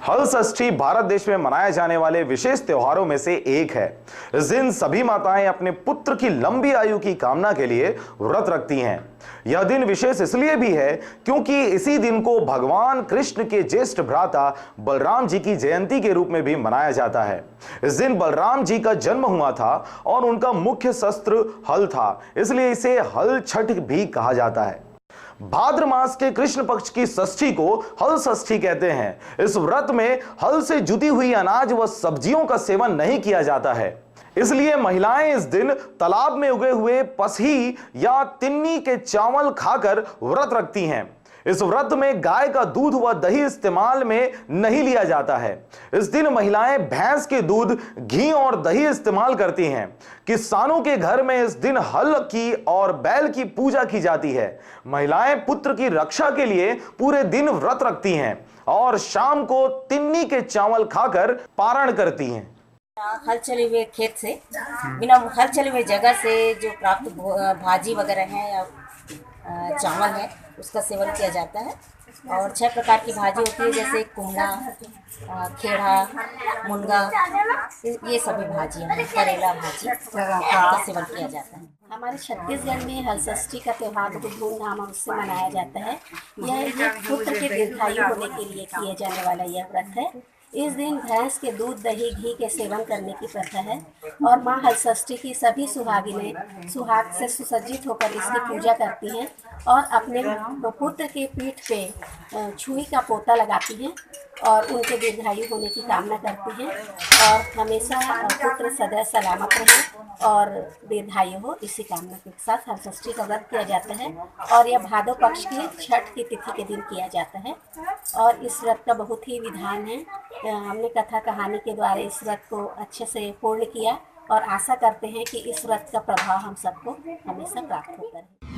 हल षष्ठी भारत देश में मनाए जाने वाले विशेष त्योहारों में से एक है। इस दिन सभी माताएं अपने पुत्र की लंबी आयु की कामना के लिए व्रत रखती हैं। यह दिन विशेष इसलिए भी है क्योंकि इसी दिन को भगवान कृष्ण के ज्येष्ठ भ्राता बलराम जी की जयंती के रूप में भी मनाया जाता है। इस दिन बलराम जी का जन्म हुआ था और उनका मुख्य शस्त्र हल था, इसलिए इसे हल छठ भी कहा जाता है। भाद्र मास के कृष्ण पक्ष की षष्ठी को हल षष्ठी कहते हैं। इस व्रत में हल से जुती हुई अनाज व सब्जियों का सेवन नहीं किया जाता है, इसलिए महिलाएं इस दिन तालाब में उगे हुए पसही या तिन्नी के चावल खाकर व्रत रखती हैं। इस व्रत में गाय का दूध व दही इस्तेमाल में नहीं लिया जाता है। इस दिन महिलाएं भैंस के दूध, घी और दही इस्तेमाल करती हैं। किसानों के घर में इस दिन हल की और बैल की पूजा की जाती है। महिलाएं पुत्र की रक्षा के लिए पूरे दिन व्रत रखती हैं और शाम को तिन्नी के चावल खाकर पारण करती हैं। हल चले हुए खेत से, बिना हल चले हुए जगह से जो प्राप्त भाजी वगैरह है या चावल है उसका सेवन किया जाता है। और 6 प्रकार की भाजी होती है, जैसे कुम्हला, खेड़ा, मुनगा, ये सभी भाजियाँ हैं, करेला भाजी का सेवन किया जाता है। हमारे छत्तीसगढ़ में हल षष्ठी का त्यौहार बहुत धूमधाम और उससे मनाया जाता है। यह पुत्र के दीर्घायु होने के लिए किए जाने वाला यह व्रत है। इस दिन भैंस के दूध, दही, घी के सेवन करने की प्रथा है और माँ हल षष्ठी की सभी सुहागिनें सुहाग से सुसज्जित होकर इसकी पूजा करती हैं और अपने पुत्र के पीठ पे छुई का पोता लगाती हैं और उनके दीर्घायु होने की कामना करती हैं और हमेशा पुत्र सदा सलामत रहे और दीर्घायु हो, इसी कामना के साथ हल षष्ठी का व्रत किया जाता है। और यह भादो पक्ष की छठ की तिथि के दिन किया जाता है और इस व्रत का बहुत ही विधान है। हमने कथा कहानी के द्वारा इस व्रत को अच्छे से पूर्ण किया और आशा करते हैं कि इस व्रत का प्रभाव हम सबको हमेशा प्राप्त होता है।